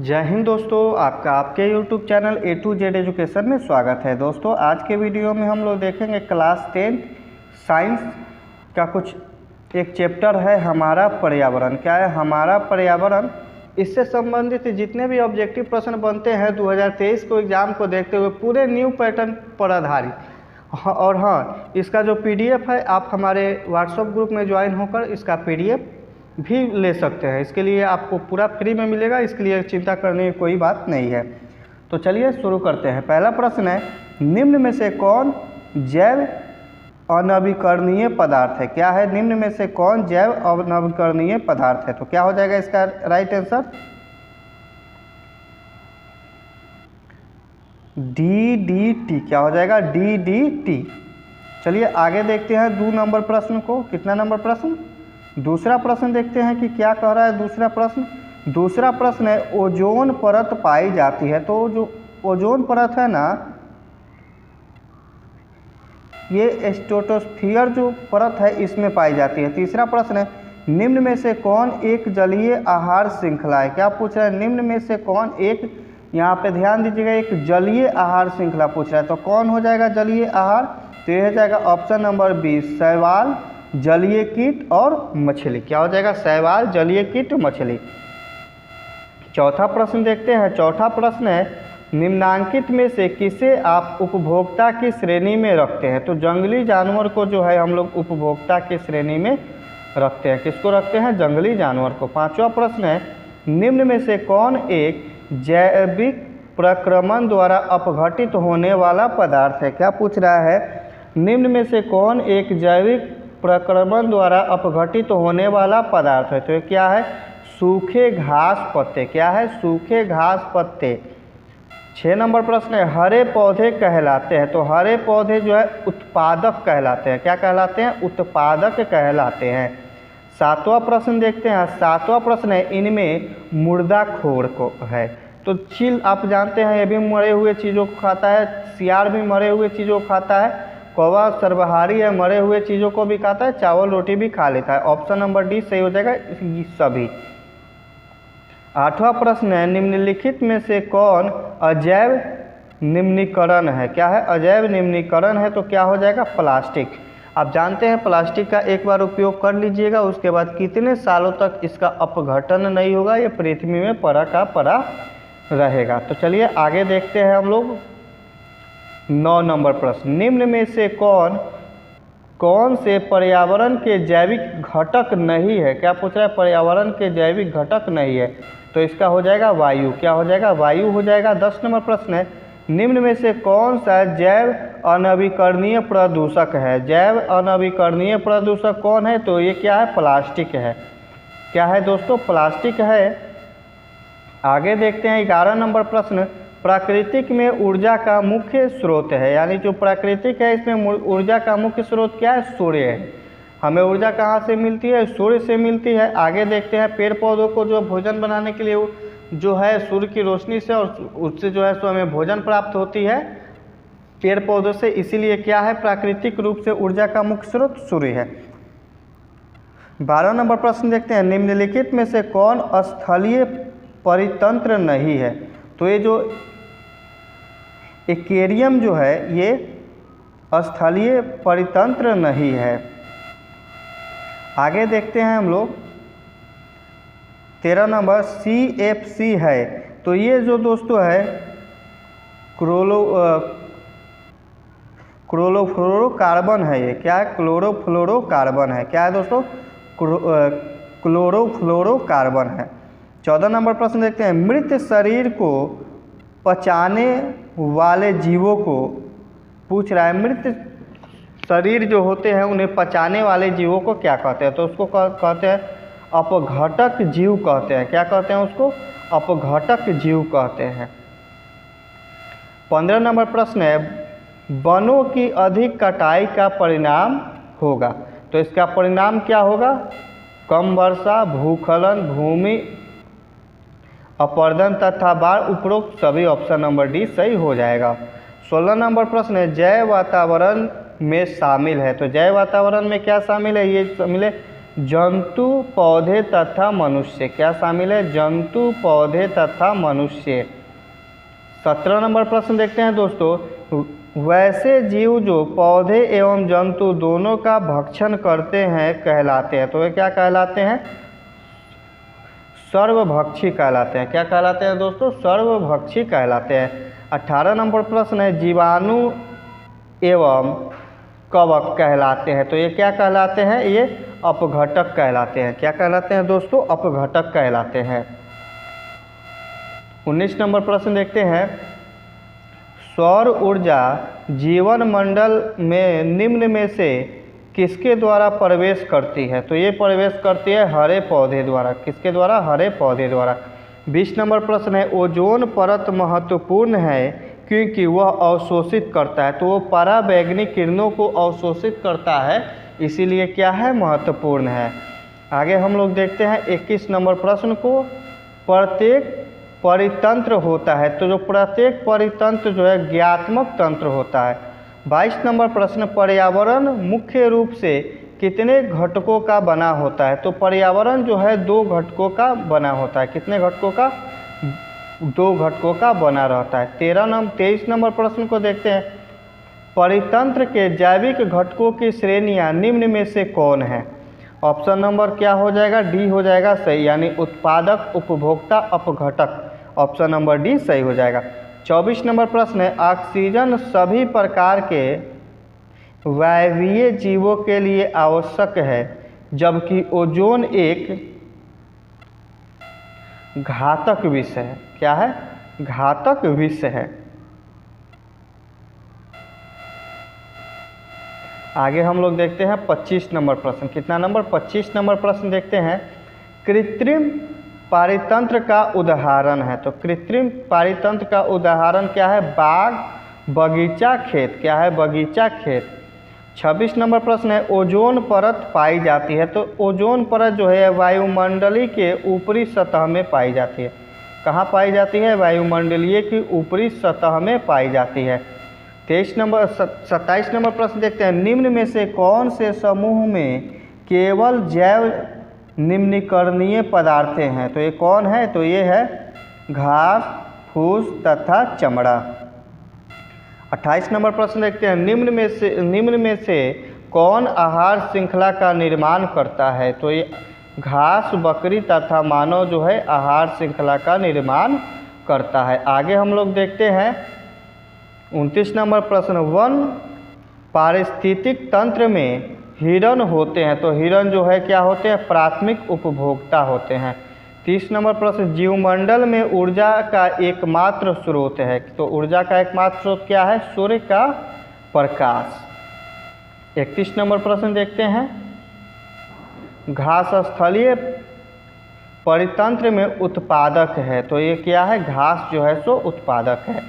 जय हिंद दोस्तों, आपका आपके YouTube channel A to Z education में स्वागत है। दोस्तों आज के वीडियो में हम लोग देखेंगे क्लास 10 साइंस का कुछ एक चैप्टर है हमारा पर्यावरण। क्या है हमारा पर्यावरण? इससे संबंधित जितने भी ऑब्जेक्टिव प्रश्न बनते हैं 2023 को एग्ज़ाम को देखते हुए पूरे न्यू पैटर्न पर आधारित। और हाँ, इसका जो PDF है आप हमारे व्हाट्सएप ग्रुप में ज्वाइन होकर इसका PDF भी ले सकते हैं। इसके लिए आपको पूरा फ्री में मिलेगा, इसके लिए चिंता करने की कोई बात नहीं है। तो चलिए शुरू करते हैं। पहला प्रश्न है, निम्न में से कौन जैव अनवीकरणीय पदार्थ है? क्या है? निम्न में से कौन जैव अनवीकरणीय पदार्थ है? तो क्या हो जाएगा इसका राइट आंसर? DDT। क्या हो जाएगा? DDT। चलिए आगे देखते हैं 2 नंबर प्रश्न को। कितना नंबर प्रश्न? दूसरा प्रश्न देखते हैं कि क्या कह रहा है दूसरा प्रश्न। दूसरा प्रश्न है, ओजोन परत पाई जाती है। तो जो ओजोन परत है ना, ये स्ट्रेटोस्फीयर जो परत है इसमें पाई जाती है। तीसरा प्रश्न है, निम्न में से कौन एक जलीय आहार श्रृंखला है? क्या पूछ रहा है? निम्न में से कौन एक, यहाँ पे ध्यान दीजिएगा, एक जलीय आहार श्रृंखला पूछ रहा है। तो कौन हो जाएगा जलीय आहार? तो यह हो जाएगा ऑप्शन नंबर 20, शैवाल, जलीय कीट और मछली। क्या हो जाएगा? शैवाल, जलीय कीट, मछली। चौथा प्रश्न देखते हैं। चौथा प्रश्न है, निम्नांकित में से किसे आप उपभोक्ता की श्रेणी में रखते हैं? तो जंगली जानवर को जो है हम लोग उपभोक्ता की श्रेणी में रखते हैं। किसको रखते हैं? जंगली जानवर को। पांचवा प्रश्न है, निम्न में से कौन एक जैविक प्रक्रमण द्वारा अपघटित होने वाला पदार्थ है? क्या पूछ रहा है? निम्न में से कौन एक जैविक प्रक्रमण द्वारा अपघटित होने वाला पदार्थ है? तो ये क्या है? सूखे घास पत्ते। क्या है? सूखे घास पत्ते। 6 नंबर प्रश्न है, हरे पौधे कहलाते हैं। तो हरे पौधे जो है उत्पादक कहलाते हैं। क्या कहलाते हैं? उत्पादक कहलाते हैं। 7वां प्रश्न देखते हैं। 7वां प्रश्न है, इनमें मुर्दाखोर को है। तो चील आप जानते हैं ये भी मरे हुए चीज़ों को खाता है, सियार भी मरे हुए चीज़ों को खाता है, कौवा सर्वहारी है, मरे हुए चीज़ों को भी खाता है, चावल रोटी भी खा लेता है। ऑप्शन नंबर डी सही हो जाएगा सभी। 8वां प्रश्न है, निम्नलिखित में से कौन अजैव निम्नीकरण है? क्या है? अजैव निम्नीकरण है। तो क्या हो जाएगा? प्लास्टिक। आप जानते हैं प्लास्टिक का एक बार उपयोग कर लीजिएगा, उसके बाद कितने सालों तक इसका अपघटन नहीं होगा, ये पृथ्वी में पड़ा का पड़ा रहेगा। तो चलिए आगे देखते हैं हम लोग 9 नंबर प्रश्न, निम्न में से कौन से पर्यावरण के जैविक घटक नहीं है? क्या पूछ रहा है? पर्यावरण के जैविक घटक नहीं है। तो इसका हो जाएगा वायु। क्या हो जाएगा? वायु हो जाएगा। 10 नंबर प्रश्न है, निम्न में से कौन सा जैव अनवीकरणीय प्रदूषक है? जैव अनवीकरणीय प्रदूषक कौन है? तो ये क्या है? प्लास्टिक है। क्या है दोस्तों? प्लास्टिक है। आगे देखते हैं 11 नंबर प्रश्न, प्राकृतिक में ऊर्जा का मुख्य स्रोत है। यानी जो प्राकृतिक है इसमें ऊर्जा का मुख्य स्रोत क्या है? सूर्य है। हमें ऊर्जा कहाँ से मिलती है? सूर्य से मिलती है। आगे देखते हैं, पेड़ पौधों को जो भोजन बनाने के लिए जो है सूर्य की रोशनी से और उससे जो है सो हमें भोजन प्राप्त होती है पेड़ पौधों से, इसीलिए क्या है? प्राकृतिक रूप से ऊर्जा का मुख्य स्रोत सूर्य है। 12 नंबर प्रश्न देखते हैं, निम्नलिखित में से कौन स्थलीय परितंत्र नहीं है? तो ये जो एक्वेरियम जो है ये स्थलीय परितंत्र नहीं है। आगे देखते हैं हम लोग 13 नंबर CFC है। तो ये जो दोस्तों है क्लोरोफ्लोरोकार्बन है। ये क्या है? क्लोरोफ्लोरोकार्बन है। क्या है दोस्तों? क्लोरोफ्लोरोकार्बन है। 14 नंबर प्रश्न देखते हैं, मृत शरीर को पचाने वाले जीवों को पूछ रहा है, मृत शरीर जो होते हैं उन्हें पचाने वाले जीवों को क्या कहते हैं? तो उसको कहते हैं अपघटक जीव कहते हैं। क्या कहते हैं उसको? अपघटक जीव कहते हैं। 15 नंबर प्रश्न है, वनों की अधिक कटाई का परिणाम होगा। तो इसका परिणाम क्या होगा? कम वर्षा, भूस्खलन, भूमि अपर्दन तथा बाढ़। उपरोक्त सभी ऑप्शन नंबर डी सही हो जाएगा। 16 नंबर प्रश्न है, जैव वातावरण में शामिल है। तो जैव वातावरण में क्या शामिल है? ये शामिल है जंतु, पौधे तथा मनुष्य। क्या शामिल है? जंतु, पौधे तथा मनुष्य। 17 नंबर प्रश्न देखते हैं दोस्तों। वैसे जीव जो पौधे एवं जंतु दोनों का भक्षण करते हैं कहलाते हैं। तो ये क्या कहलाते हैं? सर्वभक्षी कहलाते हैं। क्या कहलाते हैं दोस्तों? सर्वभक्षी कहलाते हैं। 18 नंबर प्रश्न है जीवाणु एवं कवक कहलाते हैं। तो ये क्या कहलाते हैं? ये अपघटक कहलाते हैं। क्या कहलाते हैं दोस्तों? अपघटक कहलाते हैं। 19 नंबर प्रश्न देखते हैं। सौर ऊर्जा जीवन मंडल में निम्न में से किसके द्वारा प्रवेश करती है? तो ये प्रवेश करती है हरे पौधे द्वारा। किसके द्वारा? हरे पौधे द्वारा। 20 नंबर प्रश्न है ओजोन परत महत्वपूर्ण है क्योंकि वह अवशोषित करता है। तो वो पराबैंगनी किरणों को अवशोषित करता है, इसीलिए क्या है? महत्वपूर्ण है। आगे हम लोग देखते हैं 21 नंबर प्रश्न को। प्रत्येक परितंत्र होता है। तो जो प्रत्येक परितंत्र जो है ज्ञात्मक तंत्र होता है। 22 नंबर प्रश्न पर्यावरण मुख्य रूप से कितने घटकों का बना होता है? तो पर्यावरण जो है 2 घटकों का बना होता है। कितने घटकों का? 2 घटकों का बना रहता है। 23 नंबर प्रश्न को देखते हैं। परितंत्र के जैविक घटकों की श्रेणियां निम्न में से कौन है? ऑप्शन नंबर क्या हो जाएगा? डी हो जाएगा सही, यानी उत्पादक, उपभोक्ता, अपघटक। ऑप्शन नंबर डी सही हो जाएगा। 24 नंबर प्रश्न है ऑक्सीजन सभी प्रकार के वायवीय जीवों के लिए आवश्यक है जबकि ओजोन एक घातक विष है। क्या है? घातक विष है। आगे हम लोग देखते हैं 25 नंबर प्रश्न। कितना नंबर? 25 नंबर प्रश्न देखते हैं। कृत्रिम पारितंत्र का उदाहरण है। तो कृत्रिम पारितंत्र का उदाहरण क्या है? बाग, बगीचा, खेत। क्या है? बगीचा, खेत। 26 नंबर प्रश्न है ओजोन परत पाई जाती है। तो ओजोन परत जो है वायुमंडलीय के ऊपरी सतह में पाई जाती है। कहाँ पाई जाती है? वायुमंडलीय की ऊपरी सतह में पाई जाती है। 27 नंबर प्रश्न देखते हैं। निम्न में से कौन से समूह में केवल जैव निम्नीकरणीय पदार्थें हैं? तो ये कौन है? तो ये है घास, फूस तथा चमड़ा। 28 नंबर प्रश्न देखते हैं। निम्न में से कौन आहार श्रृंखला का निर्माण करता है? तो ये घास, बकरी तथा मानव जो है आहार श्रृंखला का निर्माण करता है। आगे हम लोग देखते हैं 29 नंबर प्रश्न। वन पारिस्थितिक तंत्र में हिरण होते हैं। तो हिरण जो है क्या होते हैं? प्राथमिक उपभोक्ता होते हैं। 30 नंबर प्रश्न। जीवमंडल में ऊर्जा का एकमात्र स्रोत है। तो ऊर्जा का एकमात्र स्रोत क्या है? सूर्य का प्रकाश। 31 नंबर प्रश्न देखते हैं। घास स्थलीय परितंत्र में उत्पादक है। तो ये क्या है? घास जो है सो उत्पादक है।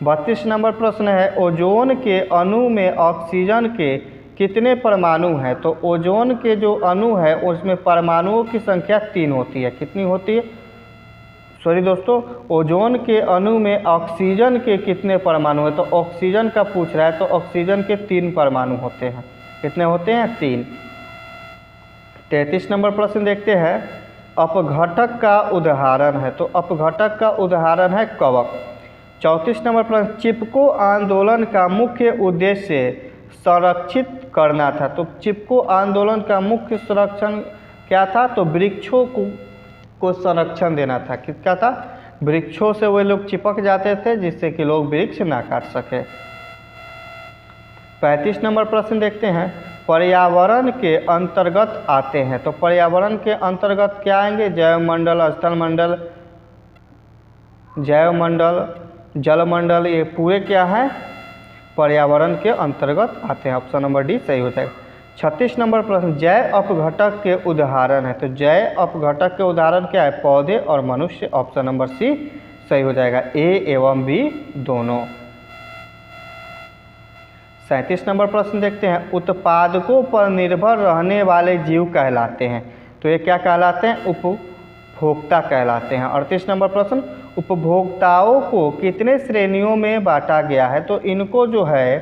32 नंबर प्रश्न है ओजोन के अणु में ऑक्सीजन के कितने परमाणु हैं? तो ओजोन के जो अणु है उसमें परमाणुओं की संख्या 3 होती है। कितनी होती है? सॉरी दोस्तों, ओजोन के अणु में ऑक्सीजन के कितने परमाणु हैं? तो ऑक्सीजन का पूछ रहा है, तो ऑक्सीजन के 3 परमाणु होते हैं। कितने होते हैं? 3। 33 नंबर प्रश्न देखते हैं। अपघटक का उदाहरण है। तो अपघटक का उदाहरण है कवक। 34 नंबर प्रश्न। चिपको आंदोलन का मुख्य उद्देश्य संरक्षित करना था। तो चिपको आंदोलन का मुख्य संरक्षण क्या था? तो वृक्षों को संरक्षण देना था। किसका था? वृक्षों से वे लोग चिपक जाते थे जिससे कि लोग वृक्ष ना काट सके। 35 नंबर प्रश्न देखते हैं। पर्यावरण के अंतर्गत आते हैं। तो पर्यावरण के अंतर्गत क्या आएंगे? जैवमंडल, स्थलमंडल, जैवमंडल, जलमंडल, ये पूरे क्या है? पर्यावरण के अंतर्गत आते हैं। ऑप्शन नंबर डी सही हो जाएगा। 36 नंबर प्रश्न। जैव अपघटक के उदाहरण है। तो जैव अपघटक के उदाहरण क्या है? पौधे और मनुष्य। ऑप्शन नंबर सी सही हो जाएगा। ए एवं बी दोनों। 37 नंबर प्रश्न देखते हैं। उत्पादकों पर निर्भर रहने वाले जीव कहलाते हैं। तो ये क्या कहलाते हैं? उपभोक्ता कहलाते हैं। 38 नंबर प्रश्न। उपभोक्ताओं को कितने श्रेणियों में बांटा गया है? तो इनको जो है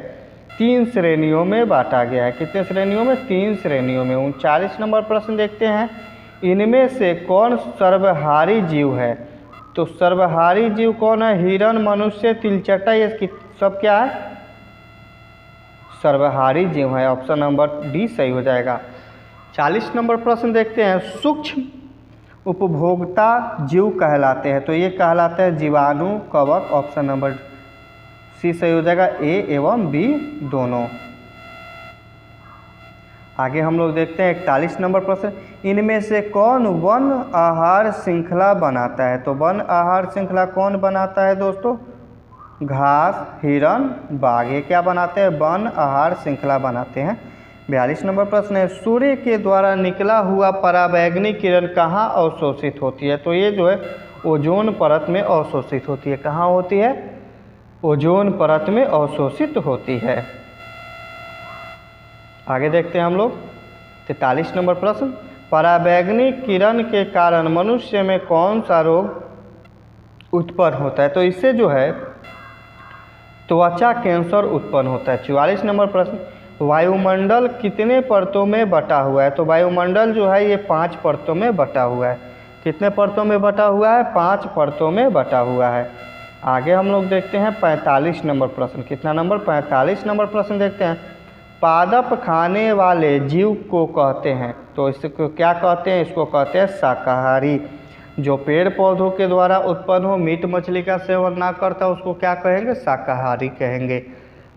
3 श्रेणियों में बांटा गया है। कितने श्रेणियों में? 3 श्रेणियों में। 39 नंबर प्रश्न देखते हैं, इनमें से कौन सर्वहारी जीव है? तो सर्वहारी जीव कौन है? हिरण, मनुष्य, तिलचट्टा, ये सब क्या है? सर्वहारी जीव है। ऑप्शन नंबर डी सही हो जाएगा। 40 नंबर प्रश्न देखते हैं, सूक्ष्म उपभोक्ता जीव कहलाते हैं, तो ये कहलाते हैं जीवाणु, कवक। ऑप्शन नंबर सी सही हो जाएगा, ए एवं बी दोनों। आगे हम लोग देखते हैं 41 नंबर प्रश्न, इनमें से कौन वन आहार श्रृंखला बनाता है? तो वन आहार श्रृंखला कौन बनाता है दोस्तों? घास, हिरण, बाघ, ये क्या बनाते हैं? वन आहार श्रृंखला बनाते हैं। 42 नंबर प्रश्न है, सूर्य के द्वारा निकला हुआ पराबैंगनी किरण कहाँ अवशोषित होती है? तो ये जो है ओजोन परत में अवशोषित होती है। कहाँ होती है? ओजोन परत में अवशोषित होती है। आगे देखते हैं हम लोग 43 नंबर प्रश्न, पराबैंगनी किरण के कारण मनुष्य में कौन सा रोग उत्पन्न होता है? तो इससे जो है त्वचा कैंसर उत्पन्न होता है। 44 नंबर प्रश्न, वायुमंडल कितने परतों में बटा हुआ है? तो वायुमंडल जो है ये 5 परतों में बटा हुआ है। कितने परतों में बटा हुआ है? 5 परतों में बटा हुआ है। आगे हम लोग देखते हैं 45 नंबर प्रश्न। कितना नंबर? 45 नंबर प्रश्न देखते हैं, पादप खाने वाले जीव को कहते हैं, तो इसको क्या कहते हैं? इसको कहते हैं शाकाहारी। जो पेड़ पौधों के द्वारा उत्पन्न हो, मीट मछली का सेवन ना करता, उसको क्या कहेंगे? शाकाहारी कहेंगे।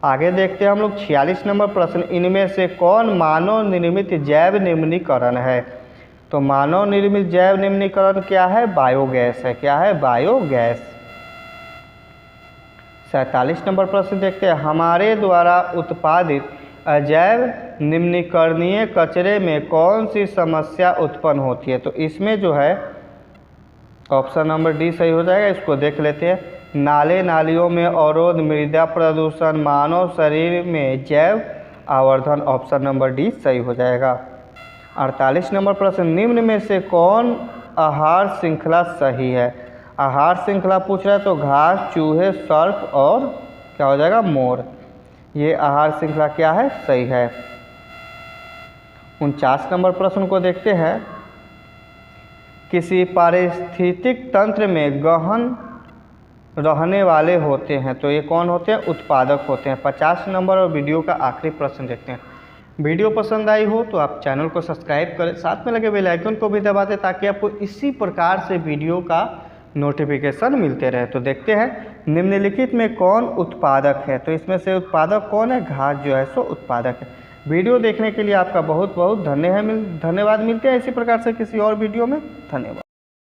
आगे देखते हैं हम लोग 46 नंबर प्रश्न, इनमें से कौन मानव निर्मित जैव निम्नीकरण है? तो मानव निर्मित जैव निम्नीकरण क्या है? बायोगैस है। क्या है? बायोगैस। 47 नंबर प्रश्न देखते हैं, हमारे द्वारा उत्पादित अजैव निम्नीकरणीय कचरे में कौन सी समस्या उत्पन्न होती है? तो इसमें जो है ऑप्शन नंबर डी सही हो जाएगा। इसको देख लेते हैं, नाले नालियों में अवरोध, मृदा प्रदूषण, मानव शरीर में जैव आवर्धन। ऑप्शन नंबर डी सही हो जाएगा। 48 नंबर प्रश्न, निम्न में से कौन आहार श्रृंखला सही है? आहार श्रृंखला पूछ रहा है, तो घास, चूहे, सर्प और क्या हो जाएगा? मोर। ये आहार श्रृंखला क्या है? सही है। 49 नंबर प्रश्न को देखते हैं, किसी पारिस्थितिक तंत्र में गहन रहने वाले होते हैं, तो ये कौन होते हैं? उत्पादक होते हैं। 50 नंबर और वीडियो का आखिरी प्रश्न देखते हैं। वीडियो पसंद आई हो तो आप चैनल को सब्सक्राइब करें, साथ में लगे बेल आइकन को भी दबा दें, ताकि आपको इसी प्रकार से वीडियो का नोटिफिकेशन मिलते रहे। तो देखते हैं निम्नलिखित में कौन उत्पादक है? तो इसमें से उत्पादक कौन है? घास जो है सो उत्पादक है। वीडियो देखने के लिए आपका बहुत बहुत धन्यवाद। मिलते हैं इसी प्रकार से किसी और वीडियो में। धन्यवाद।